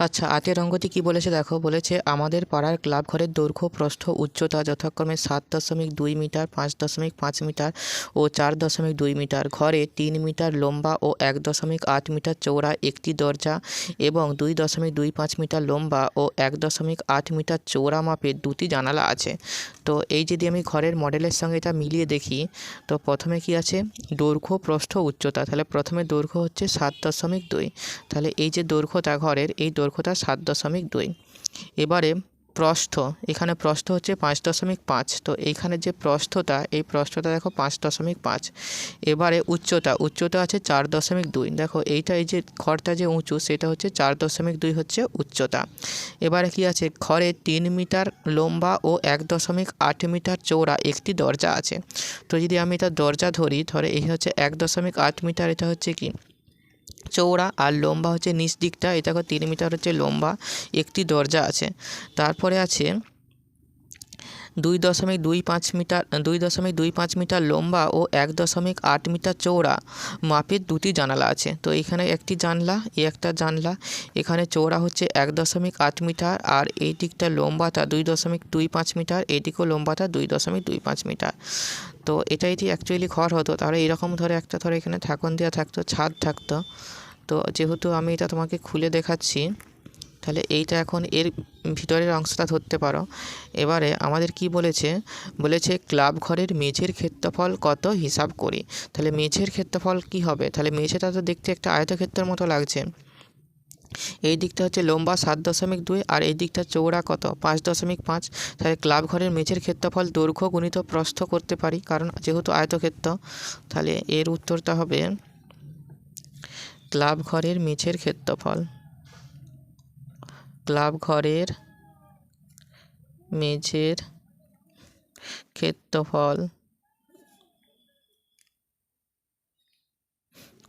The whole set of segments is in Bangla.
আচ্ছা, ৮-এর অঙ্কটি কী বলেছে দেখো। বলেছে আমাদের পাড়ার ক্লাব ঘরের দৈর্ঘ্য প্রস্থ উচ্চতা যথাক্রমে ৭.২ মিটার, ৫.৫ মিটার ও ৪.২ মিটার। ঘরে ৩ মিটার লম্বা ও ১.৮ মিটার চওড়া একটি দরজা এবং ২.25 মিটার লম্বা ও ১.৮ মিটার চওড়া মাপের দুটি জানালা আছে। তো এই যদি আমি ঘরের মডেলের সঙ্গে এটা মিলিয়ে দেখি, তো প্রথমে কি আছে, দৈর্ঘ্য প্রস্থ উচ্চতা। তাহলে প্রথমে দৈর্ঘ্য হচ্ছে ৭.২, তাহলে এই যে দৈর্ঘ্যটা ঘরের, এই দৈর্ঘ্যটা ৭.২। এবারে প্রস্থ, এখানে প্রস্থ হচ্ছে ৫.৫। তো এইখানে যে প্রস্থটা, এই প্রস্থটা দেখো ৫.৫। এবারে উচ্চতা আছে ৪.২। দেখো এইটা, এই যে ঘরটা যে উঁচু, সেটা হচ্ছে ৪.২ হচ্ছে উচ্চতা। এবারে কি আছে, ঘরে ৩ মিটার লম্বা ও ১.৮ মিটার চওড়া একটি দরজা আছে। তো যদি আমি এটা দরজা ধরি, ধরে এই হচ্ছে ১.৮ মিটার, এটা হচ্ছে কি চওড়া, আর লম্বা হচ্ছে নিচ দিকটা, এটা ৩ মিটার হচ্ছে লম্বা একটি দরজা আছে। তারপরে আছে ২.২৫ মিটার লম্বা ও ১.৮ মিটার চওড়া মাপের দুটি জানালা আছে। তো এখানে একটি জানলা, একটা জানলা। এখানে চওড়া হচ্ছে ১.৮ মিটার, আর এই দিকটা লম্বাটা ২.25 মিটার, এইদিকেও লম্বাটা ২.25 মিটার। তো এটা যদি অ্যাকচুয়ালি ঘর হতো, তাহলে এরকম ধরে একটা ধরে এখানে ঠাকুন দেওয়া থাকতো, ছাদ থাকতো। তো যেহেতু আমি এটা তোমাকে খুলে দেখাচ্ছি, তাহলে এইটা এখন এর ভিতরের অংশটা ধরতে পারো। এবারে আমাদের কি বলেছে, ক্লাব ঘরের মেঝের ক্ষেত্রফল কত হিসাব করি। তাহলে মেঝের ক্ষেত্রফল কি হবে, তাহলে মেঝেটা তো দেখতে একটা আয়তক্ষেত্রের মতো লাগছে। এই দিকটা হচ্ছে লম্বা ৭.২ আর এই দিকটা চওড়া কত ৫.৫। তাহলে ক্লাব ঘরের মেঝের ক্ষেত্রফল দৈর্ঘ্য গুণিত প্রস্থ করতে পারি, কারণ যেহেতু আয়তক্ষেত্র। তাহলে এর উত্তরটা হবে ক্লাব ঘরের মেঝের ক্ষেত্রফল, ক্লাব ঘরের মেঝের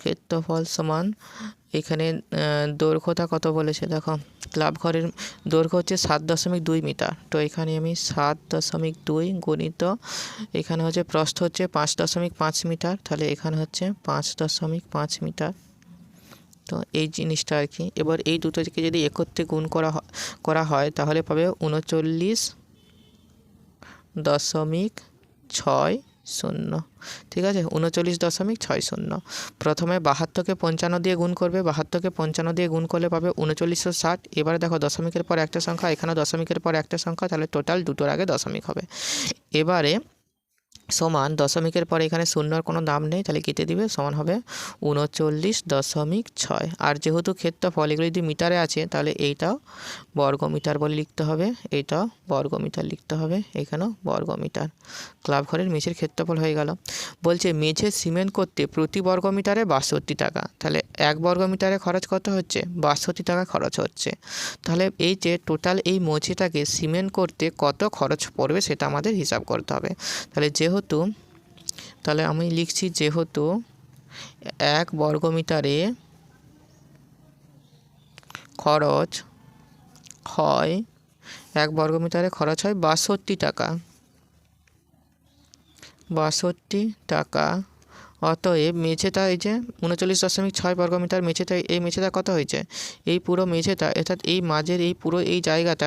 ক্ষেত্রফল সমান এখানে দৈর্ঘ্যটা কত বলেছে দেখো। ক্লাব ঘরের দৈর্ঘ্য হচ্ছে ৭.২ মিটার। তো এখানে আমি ৭.২ গণিত, এখানে হচ্ছে প্রস্থ হচ্ছে ৫.৫ মিটার, তাহলে এখানে হচ্ছে ৫.৫ মিটার। তো এই জিনিসটা আর কি। এবার এই দুটোকে যদি একত্রে গুণ করা হয় তাহলে পাবে ৩৯.৬০। ঠিক আছে, ৩৯.৬০। প্রথমে ৭২কে ৫৫ দিয়ে গুণ করবে, ৭২কে ৫৫ দিয়ে গুণ করলে পাবে ৩৯৬০। এবারে দেখো দশমিকের পর একটা সংখ্যা, এখানেও দশমিকের পর একটা সংখ্যা, তাহলে টোটাল দুটোর আগে দশমিক হবে। এবারে সমান দশমিকের পরে এখানে শূন্যর কোনো দাম নেই, তাহলে কেটে দিবে, সমান হবে ৩৯.৬। আর যেহেতু ক্ষেত্রফল এগুলো যদি মিটারে আছে, তাহলে এইটাও বর্গমিটার বলে লিখতে হবে, এইটাও বর্গমিটার লিখতে হবে, এখানেও বর্গমিটার। ক্লাব ঘরের মেঝের ক্ষেত্রফল হয়ে গেল। বলছে মেঝে সিমেন্ট করতে প্রতি বর্গমিটারে ৬২ টাকা। তাহলে ১ বর্গমিটারে খরচ কত হচ্ছে, ৬২ টাকা খরচ হচ্ছে। তাহলে এই যে টোটাল এই মেঝেটাকে সিমেন্ট করতে কত খরচ পড়বে সেটা আমাদের হিসাব করতে হবে। তাহলে আমি লিখছি, যেহেতু ১ বর্গমিটারে খরচ হয় ৬২ টাকা, ৬২ টাকা। অতএব মেঝেটা এই যে ৩৯.৬ বর্গমিটার মেঝেটা, এই মেঝেটা কত হয়েছে, এই পুরো মেঝেটা অর্থাৎ এই মাঝের এই পুরো এই জায়গাটা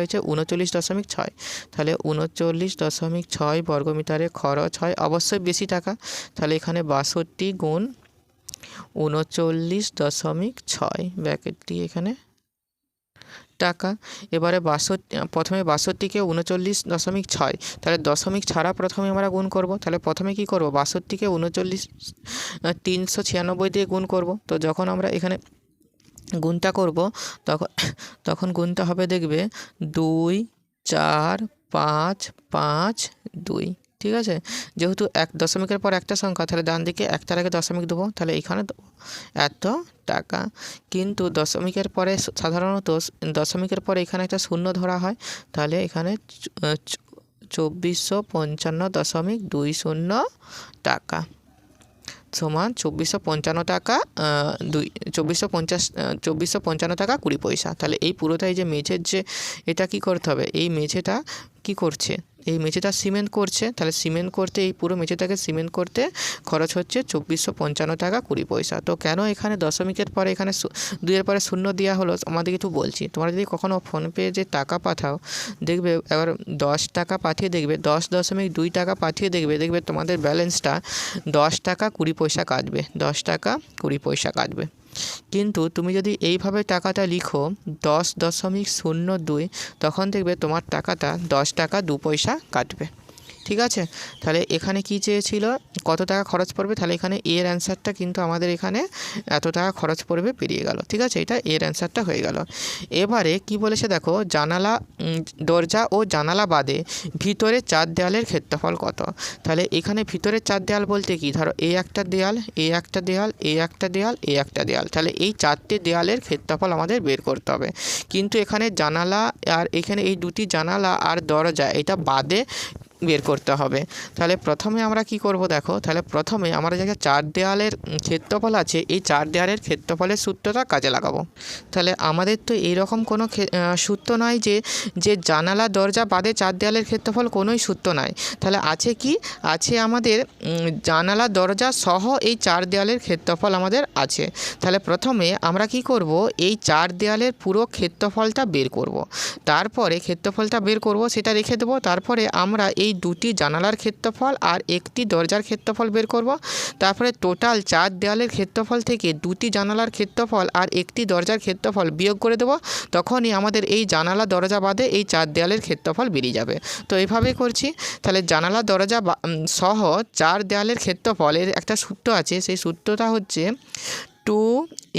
হয়েছে ৩৯.৬। তাহলে ৩৯.৬ বর্গমিটারে খরচ হয় অবশ্যই বেশি টাকা। তাহলে এখানে ৬২ গুণ ৩৯.৬ ব্র্যাকেট দিয়ে এখানে টাকা। এবারে প্রথমে ৬২কে ৩৯.৬, তাহলে দশমিক ছাড়া প্রথমে আমরা গুণ করব। তাহলে প্রথমে কি করব, ৬২কে ৩৯ দিয়ে গুণ করব। তো যখন আমরা এখানে গুণটা করব, তখন গুণটা হবে, দেখবে ২ ৪ ৫ ৫ ২। ঠিক আছে, যেহেতু দশমিকের পর একটা সংখ্যা, তাহলে ডান দিকে একটার আগে দশমিক দেবো, তাহলে এখানে এত টাকা। কিন্তু দশমিকের পরে সাধারণত দশমিকের পরে এখানে একটা শূন্য ধরা হয়, তাহলে এখানে ২৪৫৫.২০ টাকা সমান ২৪৫৫ টাকা ২৪৫৫ টাকা ২০ পয়সা। তাহলে এই পুরোটাই যে মেঝের যে এটা কি করতে হবে, এই মেঝেটা কি করছে, এই মেঝেটা সিমেন্ট করছে, তাহলে সিমেন্ট করতে এই পুরো মেঝেটাকে সিমেন্ট করতে খরচ হচ্ছে 2455 টাকা 20 পয়সা। তো কেন এখানে দশমিকের পরে এখানে 2-এর পরে শূন্য দেওয়া হলো আমাদেরকে একটু বলছি। তোমরা যদি কখনও ফোনপে যে টাকা পাঠাও দেখবে, এবার 10 টাকা পাঠিয়ে দেখবে 10.2 টাকা পাঠিয়ে দেখবে তোমাদের ব্যালেন্সটা 10 টাকা 20 পয়সা কাটবে, 10 টাকা 20 পয়সা কাটবে। কিন্তু তুমি যদি এইভাবে টাকাটা লিখো 10.02, তখন দেখবে তোমার টাকাটা 10 টাকা 2 পয়সা কাটবে। ঠিক আছে, তাহলে এখানে কি চেয়েছিল, কত টাকা খরচ পড়বে, তাহলে এখানে এর অ্যান্সারটা কিন্তু আমাদের এখানে এত টাকা খরচ পড়বে পেরিয়ে গেল। ঠিক আছে, এটা এর অ্যান্সারটা হয়ে গেল। এবারে কি বলেছে দেখো, জানালা দরজা ও জানালা বাদে ভিতরে 4 দেয়ালের ক্ষেত্রফল কত। তাহলে এখানে ভিতরে 4 দেয়াল বলতে কি, ধরো এই একটা দেয়াল, এই একটা দেয়াল, এই একটা দেয়াল, এই একটা দেয়াল, তাহলে এই 4টে দেয়ালের ক্ষেত্রফল আমাদের বের করতে হবে। কিন্তু এখানে জানালা আর এখানে এই দুটি জানালা আর দরজা এটা বাদে বের করতে হবে। তাহলে প্রথমে আমরা কি করব দেখো, তাহলে প্রথমে আমরা যে 4 দেয়ালের ক্ষেত্রফল আছে এই 4 দেয়ালের ক্ষেত্রফলের সূত্রটা কাজে লাগাবো। তাহলে আমাদের তো এইরকম কোনো সূত্র নয় যে জানালা দরজা বাদে 4 দেয়ালের ক্ষেত্রফল, কোনোই সূত্র নাই। তাহলে আছে কি, আছে আমাদের জানালা দরজা সহ এই 4 দেয়ালের ক্ষেত্রফল আমাদের আছে। তাহলে প্রথমে আমরা কি করব, এই 4 দেয়ালের পুরো ক্ষেত্রফলটা বের করব। তারপরে ক্ষেত্রফলটা বের করব সেটা রেখে দেবো। তারপরে আমরা এই দুটি জানালার ক্ষেত্রফল আর একটি দরজার ক্ষেত্রফল বের করব। তারপরে টোটাল 4 দেয়ালের ক্ষেত্রফল থেকে দুটি জানালার ক্ষেত্রফল আর একটি দরজার ক্ষেত্রফল বিয়োগ করে দেব। তখনই আমাদের এই জানালা দরজা বাদে এই 4 দেয়ালের ক্ষেত্রফল বেরিয়ে যাবে। তো এইভাবেই করছি। তাহলে জানালা দরজা সহ 4 দেয়ালের ক্ষেত্রফলের একটা সূত্র আছে, সেই সূত্রটা হচ্ছে 2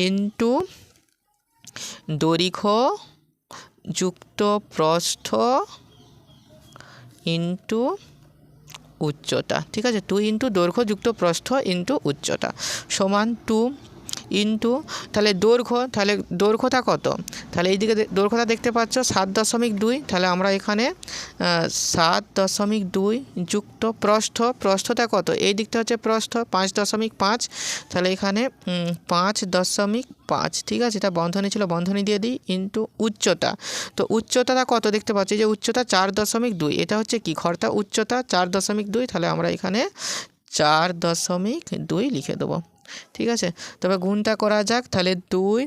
ইন্টু দৈর্ঘ্য যুক্ত প্রস্থ ইন্টু উচ্চতা। ঠিক আছে, 2 ইন্টু দৈর্ঘ্য যুক্ত প্রস্থ ইন্টু উচ্চতা সমান 2 ইন্টু, তাহলে দৈর্ঘ্য, তাহলে দৈর্ঘ্যটা কত, তাহলে এইদিকে দৈর্ঘ্যটা দেখতে পাচ্ছ 7.2, তাহলে আমরা এখানে 7.2 যুক্ত প্রস্থটা কত, এই দিকটা হচ্ছে প্রস্থ 5.5, তাহলে এখানে 5.5। ঠিক আছে, এটা বন্ধনী ছিল, বন্ধনী দিয়ে দিই, ইন্টু উচ্চতা। তো উচ্চতাটা কত দেখতে পাচ্ছি যে উচ্চতা 4.2, এটা হচ্ছে কি ঘরটা উচ্চতা 4.2, তাহলে আমরা এখানে 4.2 লিখে দেবো। ঠিক আছে, তবে গুণটা করা যাক। তাহলে 2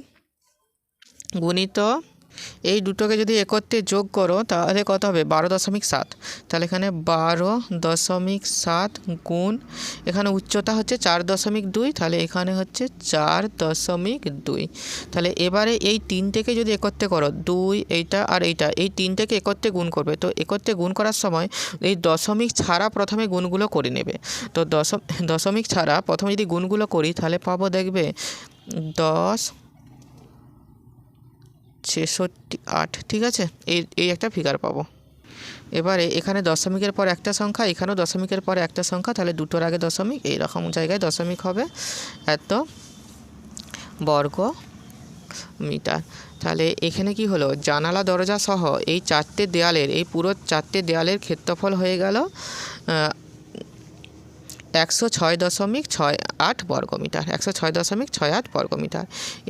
গুণিত এই দুটোকে যদি একত্রে যোগ করো তাহলে কত হবে, 12.7। তাহলে এখানে 12.7 গুণ, এখানে উচ্চতা হচ্ছে 4.2, তাহলে এখানে হচ্ছে 4.2। তাহলে এবারে এই 3টেকে যদি একত্রে করো, 2 এইটা আর এইটা, এই 3টেকে একত্রে গুণ করবে। তো একত্রে গুণ করার সময় এই দশমিক ছাড়া প্রথমে গুণগুলো করে নেবে। তো দশমিক ছাড়া প্রথমে যদি গুণগুলো করি তাহলে পাবো দেখবে 10×6=8। ঠিক আছে, এই একটা ফিগার পাবো। এবারে এখানে দশমিকের পর একটা সংখ্যা, এখানেও দশমিকের পরে একটা সংখ্যা, তাহলে দুটোর আগে দশমিক, এইরকম জায়গায় দশমিক হবে, এত বর্গ মিটার। তাহলে এখানে কি হলো, জানালা দরজা সহ এই 4টে দেয়ালের, এই পুরো 4টে দেয়ালের ক্ষেত্রফল হয়ে গেল 106.68 বর্গমিটার, 106.68 বর্গমিটার।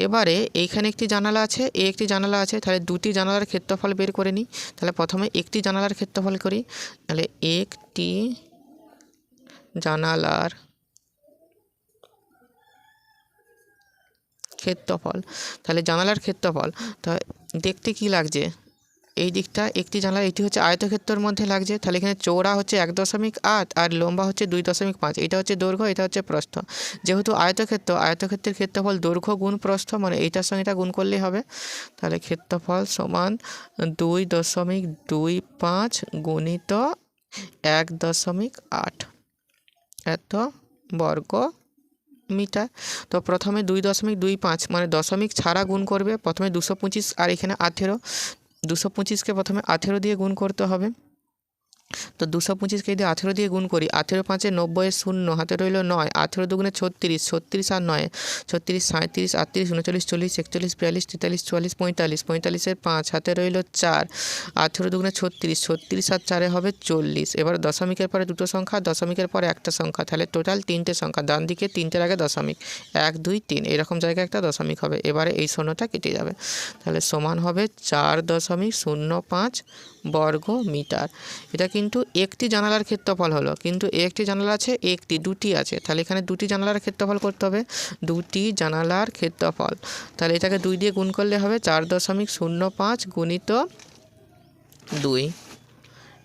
এবারে এইখানে একটি জানালা আছে, এই একটি জানালা আছে, তাহলে দুটি জানালার ক্ষেত্রফল বের করে নিই। তাহলে প্রথমে একটি জানালার ক্ষেত্রফল করি, তাহলে একটি জানালার ক্ষেত্রফল, তাহলে জানালার ক্ষেত্রফল তো দেখতে কি লাগছে, এই দিকটা একটি জানালা, এটি হচ্ছে আয়তক্ষেত্রের মধ্যে লাগছে। তাহলে এখানে চওড়া হচ্ছে 1.8 আর লম্বা হচ্ছে 2.5, এটা হচ্ছে দৈর্ঘ্য, এটা হচ্ছে প্রস্থ। যেহেতু আয়তক্ষেত্রের ক্ষেত্রফল দৈর্ঘ্য গুণ প্রস্থ, মানে এইটার সঙ্গে এটা গুণ করলেই হবে। তাহলে ক্ষেত্রফল সমান 2.25 গুণিত 1.8 এত বর্গ মিটার। তো প্রথমে 2.25 মানে দশমিক ছাড়া গুণ করবে, প্রথমে 225 আর এখানে 18, 225কে প্রথমে 18 দিয়ে গুণ করতে হবে। তো 225কে যদি 18 দিয়ে গুণ করি, 18 5 90, 0 হাতে রইল 9, 18 দুগুণে 36, 36 আর 9 36, 37, 38, 39, 40, 41, 42, 43, 44, 45, 45-এর 5 হাতে রইল 4, 18 দুগুণে 36, 36 আর 4 হবে 40। এবার দশমিকের পরে দুটো সংখ্যা, দশমিকের পরে একটা সংখ্যা, তাহলে টোটাল 3টে সংখ্যা, ডান দিকে 3টের আগে দশমিক, 1 2 3 এরকম জায়গায় একটা দশমিক হবে। এবারে এই শূন্যটা কেটে যাবে, তাহলে সমান হবে 4.05 বর্গ মিটার। এটা কিন্তু একটি জানালার ক্ষেত্রফল হলো, কিন্তু একটি জানালা আছে, দুটি আছে, তাহলে এখানে দুটি জানালার ক্ষেত্রফল করতে হবে, দুটি জানালার ক্ষেত্রফল। তাহলে এটাকে 2 দিয়ে গুণ করলে হবে 4.05 গুণিত 2,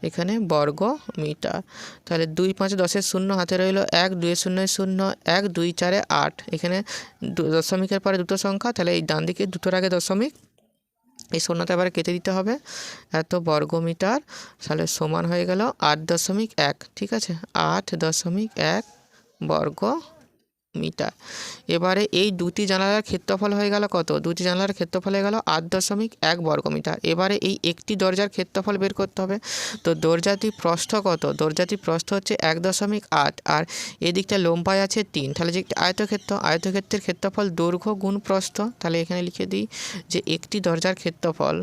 এখানে বর্গ মিটার। তাহলে 2 5 10 শূন্য হাতে রইল 1, 2 0 0 1, 2 4 8, এখানে দশমিকের পরে দুটো সংখ্যা, তাহলে এই ডান দিকে দুটোর আগে দশমিক, এই শূন্যটা এবারে কেটে দিতে হবে, এত বর্গ মিটার, তাহলে সমান হয়ে গেল 8.1, ঠিক আছে, 8.1 বর্গ মিটার। এবারে এই দুটি জানালার ক্ষেত্রফল হয়ে গেল কত, দুটি জানালার ক্ষেত্রফল হয়ে গেল 8.1 বর্গ মিটার। এবারে এই একটি দরজার ক্ষেত্রফল বের করতে হবে। তো দরজাটির প্রস্থ কত, দরজাটির প্রস্থ হচ্ছে 1.8, আর এদিকটা লম্বায় আছে 3, তাহলে যে আয়তক্ষেত্রের ক্ষেত্রফল দৈর্ঘ্য গুণ প্রস্থ, তাহলে এখানে লিখে দিই যে একটি দরজার ক্ষেত্রফল,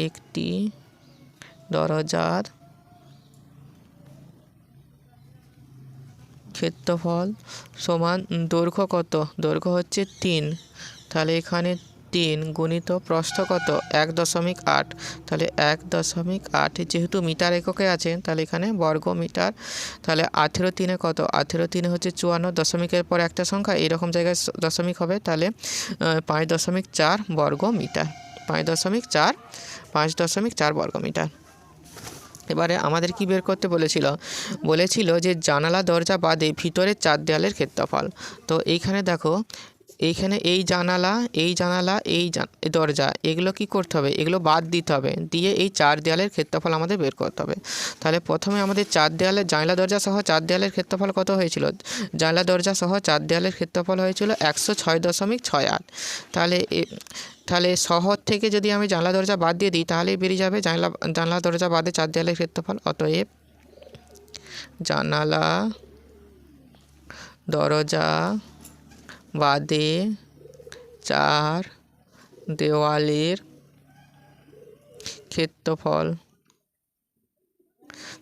একটি দরজার ক্ষেত্রফল সমান দৈর্ঘ্য কত, দৈর্ঘ্য হচ্ছে 3, তাহলে এখানে 3 গুণিত প্রস্থ কত 1.8, তাহলে 1.8 যেহেতু মিটার এককে আছে তাহলে এখানে বর্গ মিটার। তাহলে 18 3 কত, 18 3 হচ্ছে 54, দশমিকের পর একটা সংখ্যা এরকম জায়গায় দশমিক হবে, তাহলে 5.4 বর্গ মিটার, 5.4 বর্গ মিটার। এবারে আমাদের কি বের করতে বলেছিল যে জানালা দরজা বাদে ভিতরের 4 দেয়ালের ক্ষেত্রফল। তো এইখানে দেখো, এইখানে এই জানালা এই দরজা, এগুলো কি করতে হবে, এগুলো বাদ দিতে হবে, দিয়ে এই 4 দেয়ালের ক্ষেত্রফল আমাদের বের করতে হবে। তাহলে প্রথমে আমাদের 4 দেয়ালের জানলা দরজা সহ 4 দেয়ালের ক্ষেত্রফল কত হয়েছিল, জানলা দরজা সহ 4 দেয়ালের ক্ষেত্রফল হয়েছিল 106.68। তাহলে শহর থেকে যদি আমি জানলা দরজা বাদ দিয়ে দিই তাহলেই বেরিয়ে যাবে জানলা দরজা বাদে 4 দেয়ালের ক্ষেত্রফল। অতএব জানালা দরজা বাদে 4 দেওয়ালের ক্ষেত্রফল,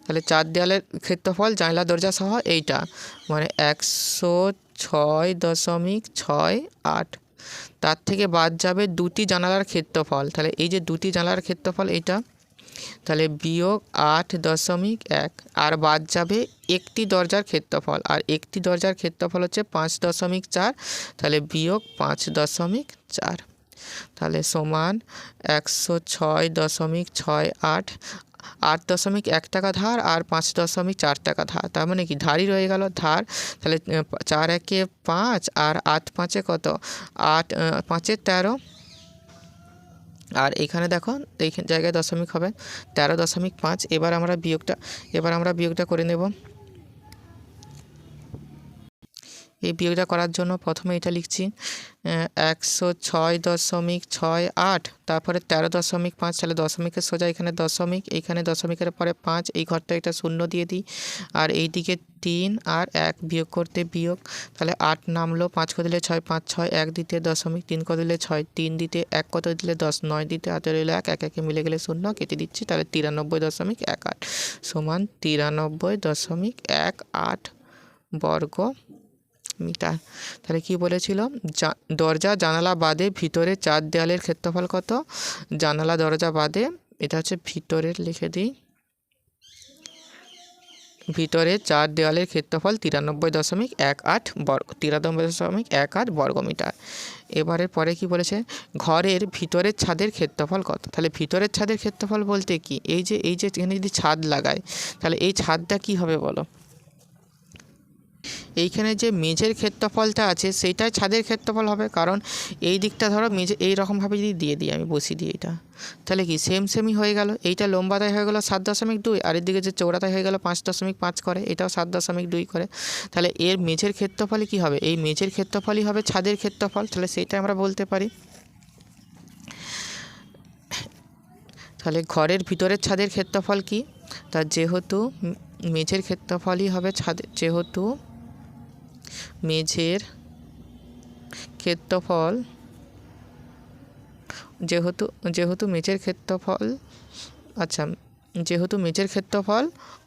তাহলে 4 দেওয়ালের ক্ষেত্রফল জানলা দরজা সহ এইটা, মানে 106.68। তার থেকে বাদ যাবে দুটি জানালার ক্ষেত্রফল, তাহলে এই যে দুটি জানালার ক্ষেত্রফল এইটা, তাহলে বিয়োগ 8.1, আর বাদ যাবে একটি দরজার ক্ষেত্রফল, আর একটি দরজার ক্ষেত্রফল হচ্ছে 5.4, তাহলে বিয়োগ 5.4, তাহলে সমান 106.68, 8.1 টাকা ধার আর 5.4 টাকা ধার, তার মানে কি ধারই রয়ে গেল ধার। তাহলে 4 একে 5 আর 8 5 কত, 8 5 13, আর এখানে দেখো এই জায়গায় দশমিক হবে 13.5। এবার আমরা বিয়োগটা করে নেব। এই বিয়োগটা করার জন্য প্রথমে এটা লিখছি 106.68, তারপরে 13.5, তাহলে দশমিকের সোজা এখানে দশমিক, এইখানে দশমিকের পরে 5, এই ঘরটা একটা শূন্য দিয়ে দিই, আর এই দিকে 3 আর 1 বিয়োগ করতে বিয়োগ, তাহলে 8 নামলো, 5 করে দিলে 6, 5 6, 1 দিতে দশমিক, 3 করে দিলে 6, 3 দিতে 1 কত দিলে 10, 9 দিতে হাতে রইল 1, 1 1 মিলে গেলে শূন্য, কেটে দিচ্ছি, তাহলে 93.18 সমান 93.18 বর্গ মিটার। তাহলে কি বলেছিল, দরজা জানালা বাদে ভিতরে 4 দেয়ালের ক্ষেত্রফল কত, জানালা দরজা বাদে, এটা হচ্ছে ভিতরের, লিখে দিই, ভিতরে 4 দেওয়ালের ক্ষেত্রফল 93.18 বর্গ মিটার। এবারের পরে কি বলেছে, ঘরের ভিতরের ছাদের ক্ষেত্রফল কত। তাহলে ভিতরের ছাদের ক্ষেত্রফল বলতে কি, এই যে এখানে যদি ছাদ লাগায় তাহলে এই ছাদটা কি হবে বলো, এইখানে যে মেঝের ক্ষেত্রফলটা আছে সেইটাই ছাদের ক্ষেত্রফল হবে, কারণ এই দিকটা ধরো মেঝে এইরকমভাবে যদি দিয়ে দিই, আমি বসিয়ে দিই এটা, তাহলে কি সেমই হয়ে গেল, এইটা লম্বাতায় হয়ে গেল 7.2, আর এদিকে যে চৌড়াতায় হয়ে গেল 5.5 করে, এটাও 7.2 করে, তাহলে এর মেঝের ক্ষেত্রফলই কি হবে, এই মেঝের ক্ষেত্রফলই হবে ছাদের ক্ষেত্রফল, তাহলে সেইটা আমরা বলতে পারি। তাহলে ঘরের ভিতরের ছাদের ক্ষেত্রফল কি, তা যেহেতু মেঝের ক্ষেত্রফলই হবে ছাদের, যেহেতু মেঝের ক্ষেত্রফল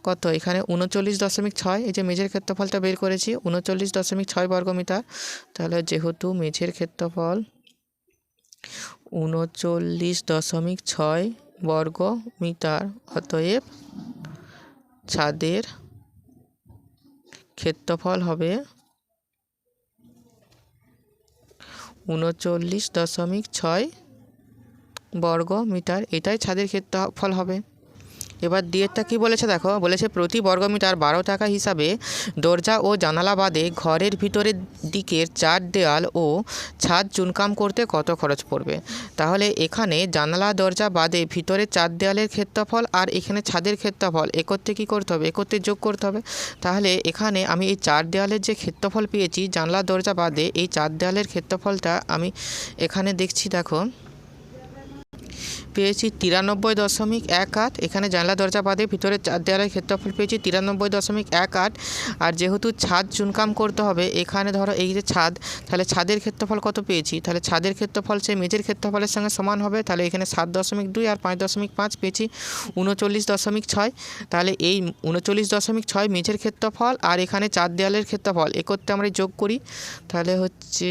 কত, এখানে 39.6, এই যে মেঝের ক্ষেত্রফলটা বের করেছি 39.6 বর্গমিটার, তাহলে যেহেতু মেঝের ক্ষেত্রফল 39.6 বর্গ মিটার, অতএব ছাদের ক্ষেত্রফল হবে 39.6 বর্গ মিটার। এটাই ছাদের ক্ষেত্রফল হবে। এবার দিয়েরটা কি বলেছে দেখো, বলেছে প্রতি বর্গমিটার 12 টাকা হিসাবে দরজা ও জানালা বাদে ঘরের ভিতরের দিকের চার দেয়াল ও ছাদ চুনকাম করতে কত খরচ পড়বে। তাহলে এখানে জানালা দরজা বাদে ভিতরের চার দেয়ালের ক্ষেত্রফল আর এখানে ছাদের ক্ষেত্রফল একত্রে কী করতে হবে, একত্রে যোগ করতে হবে। তাহলে এখানে আমি এই চার দেয়ালের যে ক্ষেত্রফল পেয়েছি জানলা দরজা বাদে, এই চার দেয়ালের ক্ষেত্রফলটা আমি এখানে দেখছি, দেখো পেয়েছি 93.18। এখানে জানলা দরজা বাদে ভিতরে চার দেয়ালের ক্ষেত্রফল পেয়েছি 93.18। আর যেহেতু ছাদ চুনকাম করতে হবে, এখানে ধরো এই যে ছাদ, তাহলে ছাদের ক্ষেত্রফল কত পেয়েছি, তাহলে ছাদের ক্ষেত্রফল সে মেঝের ক্ষেত্রফলের সঙ্গে সমান হবে। তাহলে এখানে 7.2 আর 5.5 পেয়েছি 39.6। তাহলে এই 39.6 মেঝের ক্ষেত্রফল আর এখানে চার দেয়ালের ক্ষেত্রফল একত্রে আমরা যোগ করি, তাহলে হচ্ছে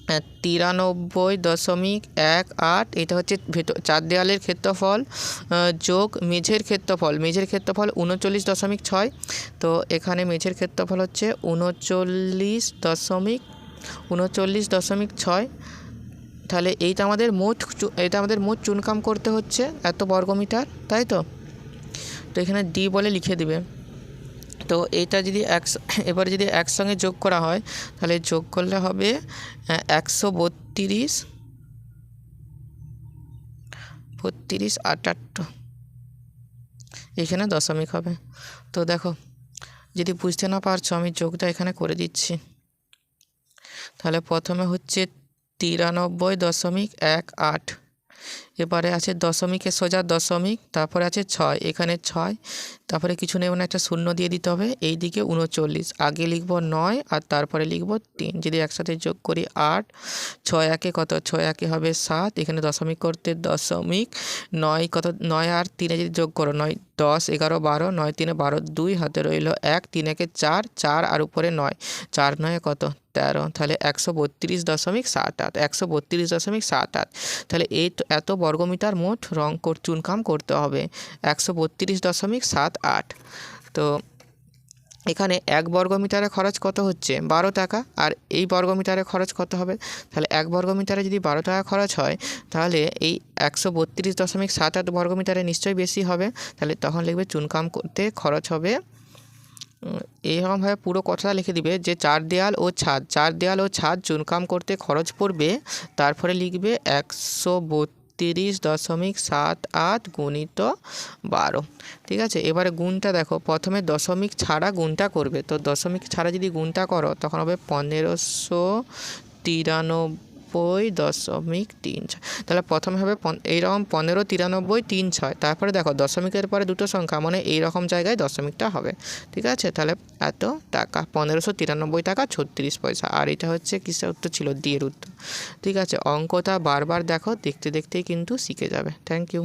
93.18। এটা হচ্ছে চার দেয়ালের ক্ষেত্রফল যোগ মেঝের ক্ষেত্রফল, মেঝের ক্ষেত্রফল 39.6। তো এখানে মেঝের ক্ষেত্রফল হচ্ছে 39.6। তাহলে এটা আমাদের মোট চুনকাম করতে হচ্ছে এত বর্গমিটার, তাই তো এখানে ডি বলে লিখে দিবে। তো এইটা যদি এবারে যদি একসঙ্গে যোগ করা হয়, তাহলে যোগ করলে হবে 132 এখানে দশমিক হবে। তো দেখো যদি বুঝতে না পারছো আমি যোগটা এখানে করে দিচ্ছি। তাহলে প্রথমে হচ্ছে 93.18, এবারে আছে দশমিকের সোজা দশমিক, তারপরে আছে 6, এখানে 6, তারপরে কিছু নেই, একটা শূন্য দিয়ে দিতে হবে। এই দিকে 39, আগে লিখব 9 আর তারপরে লিখব 3। যদি একসাথে যোগ করি 8, 6 একে কত, 6 একে হবে 7, এখানে দশমিক করতে দশমিক, 9 কত, 9 আর 3 যদি যোগ করো 9, 10, 11, 12, 9 3 12, 2 হাতে রইল 1, 3 একে 4, 4 আর উপরে 9, 4 9 কত 13, তাহলে 132.78, 132.78। তাহলে এই এত বর্গমিটার মোট চুনকাম করতে হবে 132.78। তো এখানে 1 বর্গমিটারে খরচ কত হচ্ছে 12 টাকা, আর এই বর্গমিটারে খরচ কত হবে, তাহলে 1 বর্গমিটারে যদি 12 টাকা খরচ হয়, তাহলে এই 132.78 বর্গমিটারে নিশ্চয়ই বেশি হবে। তাহলে তখন লিখবে চুনকাম করতে খরচ হবে, এইরকমভাবে পুরো কথাটা লিখে দিবে যে চার দেয়াল ও ছাদ চুনকাম করতে খরচ পড়বে, তারপরে লিখবে 132.78 গুণিত 12। ঠিক আছে, এবারে গুণটা দেখো, প্রথমে দশমিক ছাড়া গুণটা করবে। তো দশমিক ছাড়া যদি গুণটা করো তখন হবে 1593.36। তাহলে প্রথমে হবে এইরকম 1593.36। তারপরে দেখো দশমিকের পরে দুটো সংখ্যা, মানে এইরকম জায়গায় দশমিকটা হবে। ঠিক আছে, তাহলে এত টাকা 1593 টাকা 36 পয়সা। আর এটা হচ্ছে কিসের উত্তর ছিল, ডি এর উত্তর। ঠিক আছে, অঙ্কটা বারবার দেখো, দেখতে দেখতেই কিন্তু শিখে যাবে। Thank you.